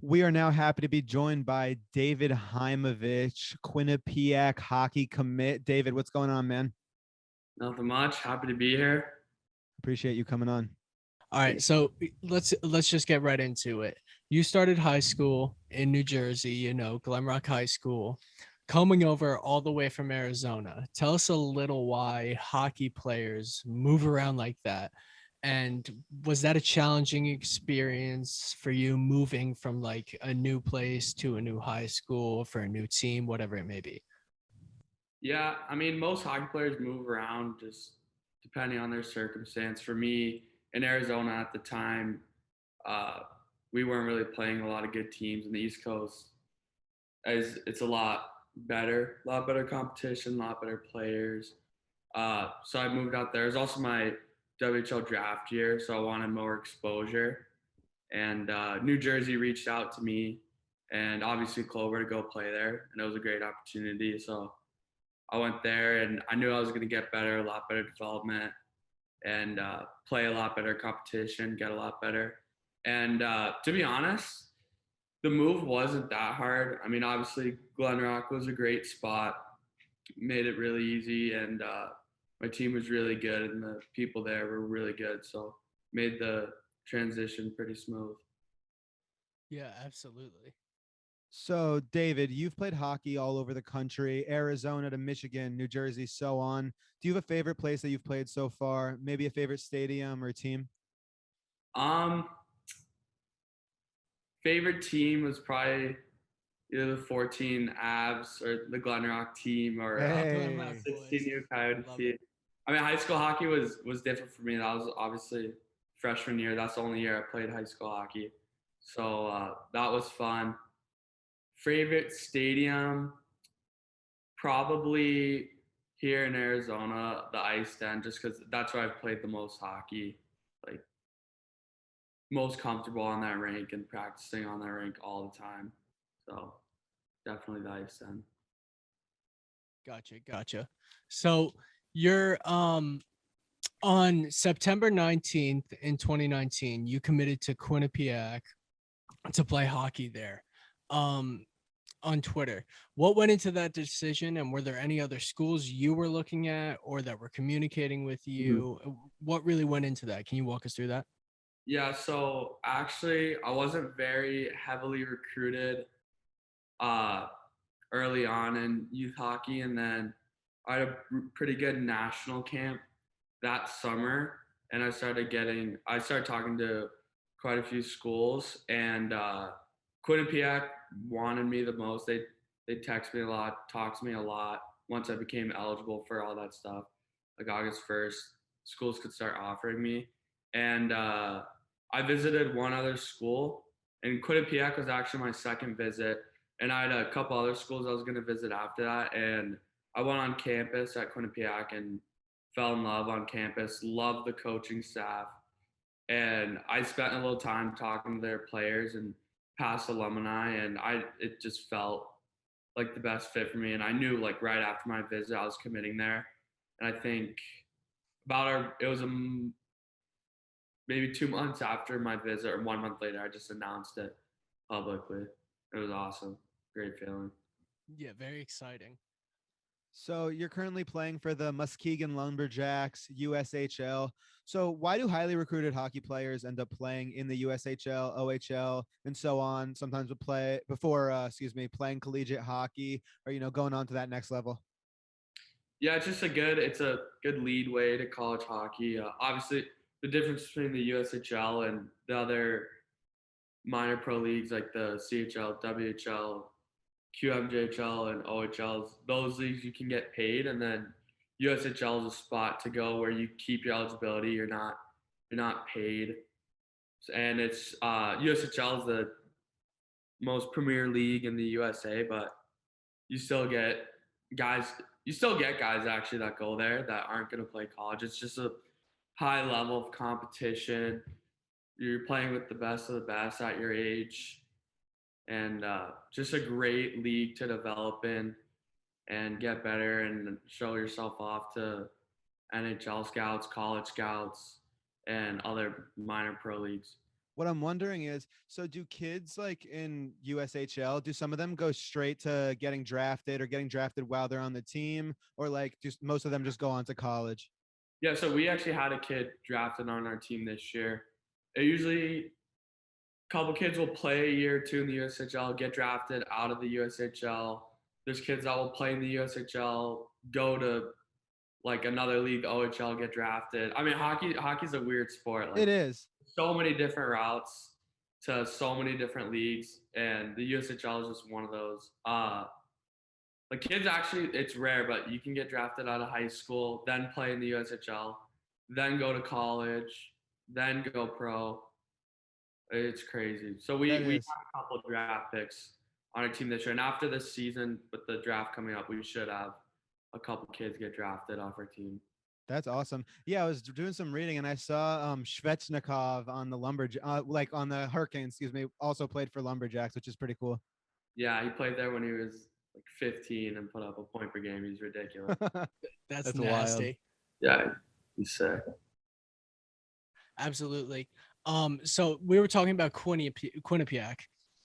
We are now happy to be joined by David Hymovitch, Quinnipiac hockey commit. David, what's going on, man? Nothing much. Happy to be here. Appreciate you coming on. All right, so let's just get right into it. You started high school in New Jersey, Glen Rock High School, coming over all the way from Arizona. Tell us a little why hockey players move around like that. And was that a challenging experience for you moving from like a new place to a new high school for a new team, whatever it may be? Yeah, I mean, most hockey players move around just depending on their circumstance. For me, in Arizona at the time, uh, we weren't really playing a lot of good teams in the East Coast. As it's a lot better competition, a lot better players. So I moved out there. It was also my WHL draft year, so I wanted more exposure. And New Jersey reached out to me, and obviously Clover to go play there, and it was a great opportunity. So I went there, and I knew I was going to get better, a lot better development, and play a lot better competition, get a lot better. And to be honest, the move wasn't that hard. I mean, obviously Glen Rock was a great spot, made it really easy, and my team was really good, and the people there were really good, so made the transition pretty smooth. Yeah, absolutely. So, David, you've played hockey all over the country, Arizona to Michigan, New Jersey, so on. Do you have a favorite place that you've played so far? Maybe a favorite stadium or team? Um, Favorite team was probably either the 14 Avs or the Glen Rock team or Glen Rock Hey. 16 boys. U Coyote Love team. it. I mean, high school hockey was different for me. That was obviously freshman year. That's the only year I played high school hockey. So that was fun. Favorite stadium, probably here in Arizona, the Ice Den, just because that's where I've played the most hockey. Like, most comfortable on that rink and practicing on that rink all the time. So definitely the Ice Den. Gotcha. So you're on September 19th in 2019, you committed to Quinnipiac to play hockey there. Um on Twitter. What went into that decision, and were there any other schools you were looking at or that were communicating with Mhm. you? What really went into that? Can you walk us through that? Yeah, so actually, I wasn't very heavily recruited uh, early on in youth hockey, and then I had a pretty good national camp that summer, and I started talking to quite a few schools, and Quinnipiac wanted me the most. They text me a lot, talk to me a lot. Once I became eligible for all that stuff, like August 1st, schools could start offering me, and I visited one other school, and Quinnipiac was actually my second visit, and I had a couple other schools I was going to visit after that, and I went on campus at Quinnipiac and fell in love on campus, loved the coaching staff, and I spent a little time talking to their players and past alumni, and it just felt like the best fit for me. And I knew like right after my visit I was committing there, and I think it was maybe 2 months after my visit or 1 month later I just announced it publicly. It was awesome, great feeling. Yeah, very exciting. So, you're currently playing for the Muskegon Lumberjacks, USHL. So, why do highly recruited hockey players end up playing in the USHL, OHL, and so on? Sometimes would play before, playing collegiate hockey or, going on to that next level. Yeah, it's a good lead way to college hockey. Obviously, the difference between the USHL and the other minor pro leagues like the CHL, WHL, QMJHL, and OHLs, those leagues you can get paid, and then USHL is a spot to go where you keep your eligibility. You're not paid, and it's USHL is the most premier league in the USA, but you still get guys you still get guys actually that go there that aren't going to play college. It's just a high level of competition. You're playing with the best of the best at your age, and just a great league to develop in and get better and show yourself off to NHL scouts, college scouts, and other minor pro leagues. What I'm wondering is, so do kids like in USHL, do some of them go straight to getting drafted or getting drafted while they're on the team, or like just most of them just go on to college? Yeah, so we actually had a kid drafted on our team this year. It usually a couple kids will play a year or two in the USHL, get drafted out of the USHL. There's kids that will play in the USHL, go to like another league, OHL, get drafted. I mean, hockey's a weird sport. It Like is. so many different routes to so many different leagues, and the USHL is just one of those. Like kids actually, it's rare, but you can get drafted out of high school, then play in the USHL, then go to college, then go pro. It's crazy. So we That we is. have a couple of draft picks on our team this year, and after this season with the draft coming up, we should have a couple kids get drafted off our team. That's awesome. Yeah, I was doing some reading and I saw Shvetsnikov on the like on the Hurricanes, excuse me, also played for Lumberjacks, which is pretty cool. Yeah, he played there when he was like 15 and put up a point per game. He's ridiculous. That's That's wild. nasty. Yeah, he's sick. Absolutely. So we were talking about Quinnipiac,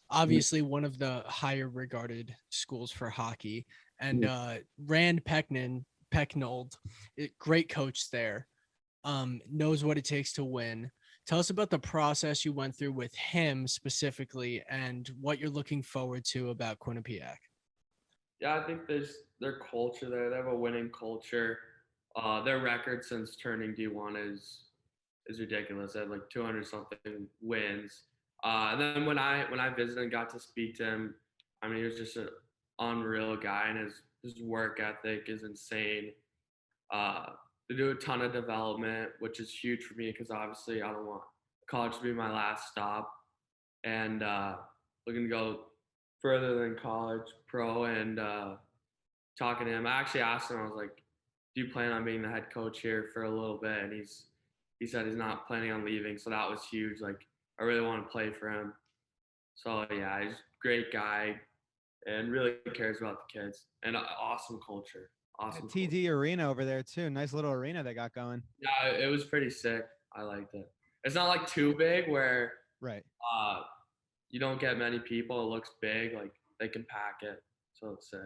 obviously one of the higher regarded schools for hockey, and Rand Pecknold, great coach there, knows what it takes to win. Tell us about the process you went through with him specifically, and what you're looking forward to about Quinnipiac. Yeah, I think there's their culture there. They have a winning culture. Their record since turning D1 is ridiculous. They had like 200 something wins. And then when I visited and got to speak to him, I mean, he was just an unreal guy, and his work ethic is insane. Uh, they do a ton of development, which is huge for me because obviously I don't want college to be my last stop, and looking to go further than college, pro, and talking to him. I actually asked him, I was like, "Do you plan on being the head coach here for a little bit?" And he said he's not planning on leaving, so that was huge. Like I really want to play for him. So yeah, he's a great guy and really cares about the kids and awesome culture. Awesome culture. TD Arena over there too. Nice little arena they got going. Yeah, it was pretty sick. I liked it. It's not like too big where Right. uh you don't get many people. It looks big, like they can pack it. So it's sick.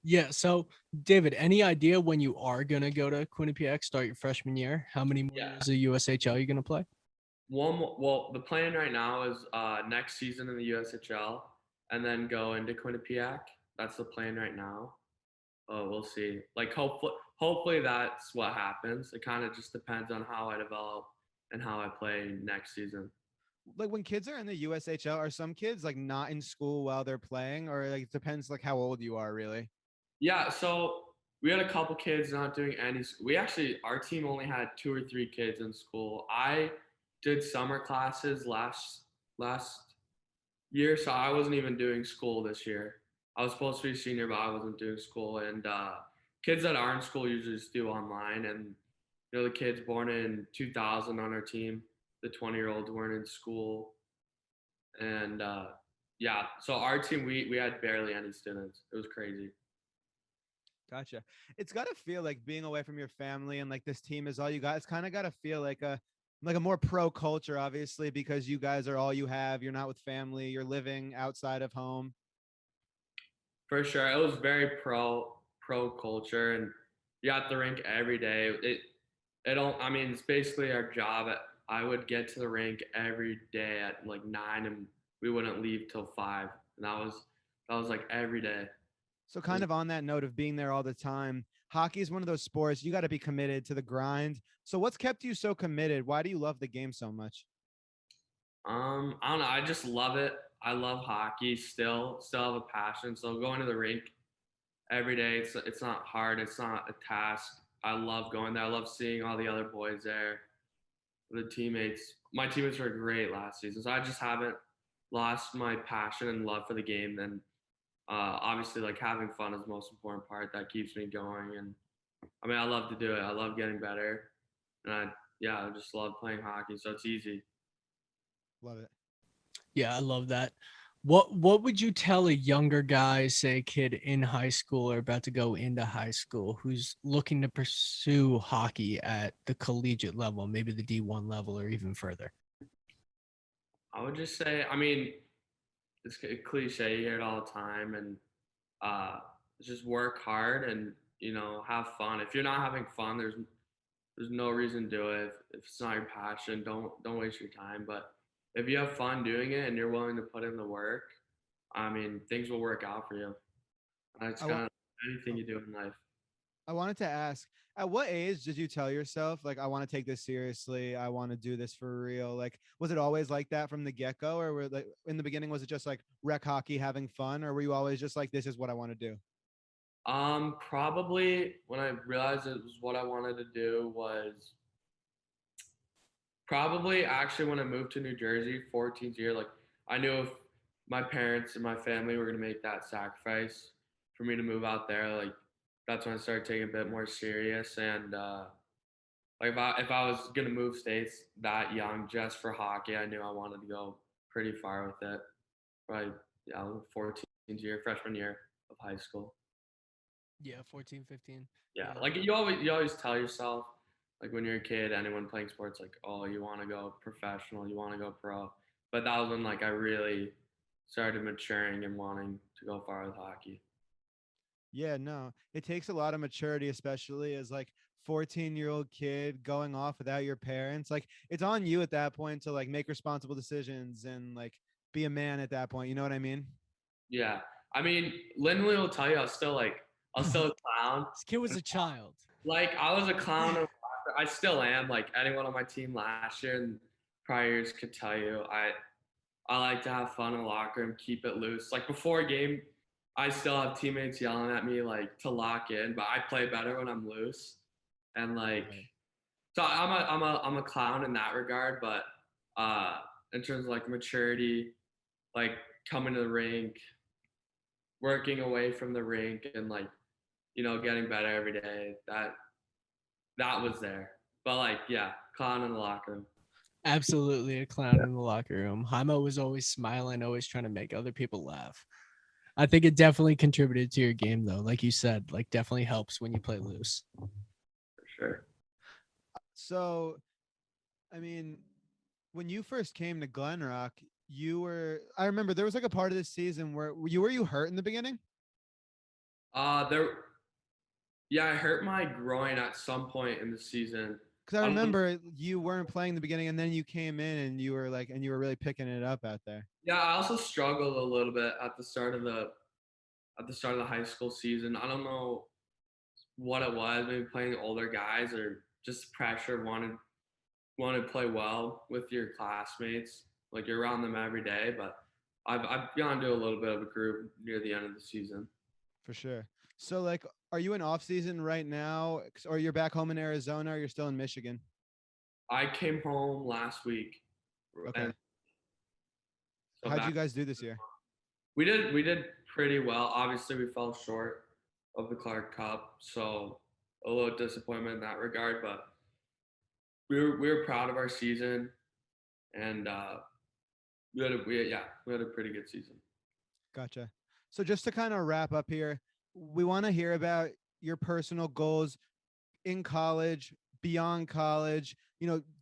Yeah. So, David, any idea when you are going to go to Quinnipiac, start your freshman year? How many more Yeah. years of USHL are you going to play? Well, the plan right now is next season in the USHL and then go into Quinnipiac. That's the plan right now. We'll see. Like hopefully that's what happens. It kind of just depends on how I develop and how I play next season. Like when kids are in the USHL, are some kids like not in school while they're playing, or like it depends like how old you are, really? Yeah, so we had a couple kids not doing any. We actually our team only had 2 or 3 kids in school. I did summer classes last year, so I wasn't even doing school this year. I was supposed to be a senior, but I wasn't doing school. And kids that are in school usually just do online. And the kids born in 2000 on our team, the 20-year-olds weren't in school. And yeah, so our team we had barely any students. It was crazy. Gotcha. It's got to feel like being away from your family and like this team is all you got. It's kind of got to feel like a more pro culture, obviously, because you guys are all you have. You're not with family. You're living outside of home. For sure, it was very pro culture, and you at the rink every day. It don't. I mean, it's basically our job. I would get to the rink every day at like 9, and we wouldn't leave till 5, and that was like every day. So, kind of on that note of being there all the time, hockey is one of those sports you got to be committed to the grind. So, what's kept you so committed? Why do you love the game so much? I don't know. I just love it. I love hockey. Still have a passion. So going to the rink every day, it's not hard. It's not a task. I love going there. I love seeing all the other boys there, the teammates. My teammates were great last season, so I just haven't lost my passion and love for the game. Then obviously, like having fun is the most important part that keeps me going. And I mean, I love to do it. I love getting better, and I just love playing hockey. So it's easy. Love it. Yeah, I love that. What would you tell a younger guy, say kid in high school or about to go into high school, who's looking to pursue hockey at the collegiate level, maybe the D1 level or even further? I would just say, I mean, it's a cliche, you hear it all the time, and uh, just work hard and have fun. If you're not having fun, there's no reason to do it. If it's not your passion, don't waste your time. But if you have fun doing it and you're willing to put in the work, I mean, things will work out for you. It's I kind want. of anything you do in life. I wanted to ask, at what age did you tell yourself, like, I want to take this seriously? I want to do this for real? Like, was it always like that from the get go? Or were like in the beginning, was it just like rec hockey, having fun? Or were you always just like, this is what I want to do? Probably when I realized it was what I wanted to do was probably actually when I moved to New Jersey, 14th year. Like I knew if my parents and my family were gonna make that sacrifice for me to move out there, like that's when I started taking a bit more serious. And like if I was gonna move states that young just for hockey, I knew I wanted to go pretty far with it. Probably yeah, 14th year, freshman year of high school. Yeah, 14, 15. Yeah, like you always tell yourself, like when you're a kid, anyone playing sports, like, oh, you want to go professional, you want to go pro. But that was when like I really started maturing and wanting to go far with hockey. Yeah, no, it takes a lot of maturity, especially as like 14-year-old kid going off without your parents. Like, it's on you at that point to like make responsible decisions and like be a man at that point. You know what I mean? Yeah, I mean, Lindley will tell you I was still a clown. This kid was a child. Like I was a clown. I still am. Like anyone on my team last year and prior years could tell you, I like to have fun in the locker room, keep it loose. Like before a game, I still have teammates yelling at me like to lock in, but I play better when I'm loose. And like, Right. so I'm a clown in that regard. But in terms of like maturity, like coming to the rink, working away from the rink, and like getting better every day. That was there. But like, yeah, clown in the locker room. Absolutely a clown in the locker room. Hymo was always smiling, always trying to make other people laugh. I think it definitely contributed to your game, though. Like you said, like definitely helps when you play loose. For sure. So, I mean, when you first came to Glen Rock, I remember there was like a part of this season where were you hurt in the beginning? There. Yeah, I hurt my groin at some point in the season. Because I Um, remember you weren't playing in the beginning, and then you came in and you were really picking it up out there. yeah, I also struggled a little bit at the start of the high school season. I don't know what it was, maybe playing older guys or just pressure, wanted to play well with your classmates. Like you're around them every day, but I've gone to a little bit of a group near the end of the season. For sure. So, like, are you in off season right now, or you're back home in Arizona, or you're still in Michigan? I came home last week, Okay. and so How'd you back. guys do this year? We did pretty well. Obviously, we fell short of the Clark Cup, so a little disappointment in that regard. But we were proud of our season, and we had a pretty good season. Gotcha. So, just to kind of wrap up here, we want to hear about your personal goals in college, beyond college.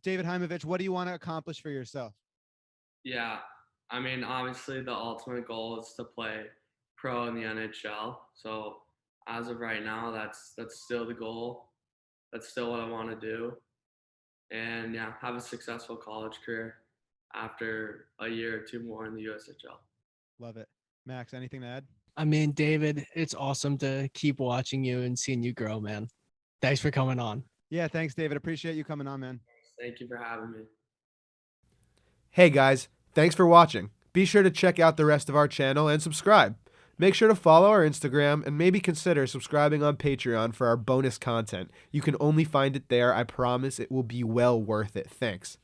David Hymovitch, what do you want to accomplish for yourself? Yeah, I mean, obviously, the ultimate goal is to play pro in the NHL. So as of right now, that's still the goal. That's still what I want to do, and yeah, have a successful college career after a year or two more in the USHL. Love it. Max, anything to add? I mean, David, it's awesome to keep watching you and seeing you grow, man. Thanks for coming on. Yeah, thanks, David. Appreciate you coming on, man. Thank you for having me. Hey guys, thanks for watching. Be sure to check out the rest of our channel and subscribe. Make sure to follow our Instagram and maybe consider subscribing on Patreon for our bonus content. You can only find it there. I promise it will be well worth it. Thanks.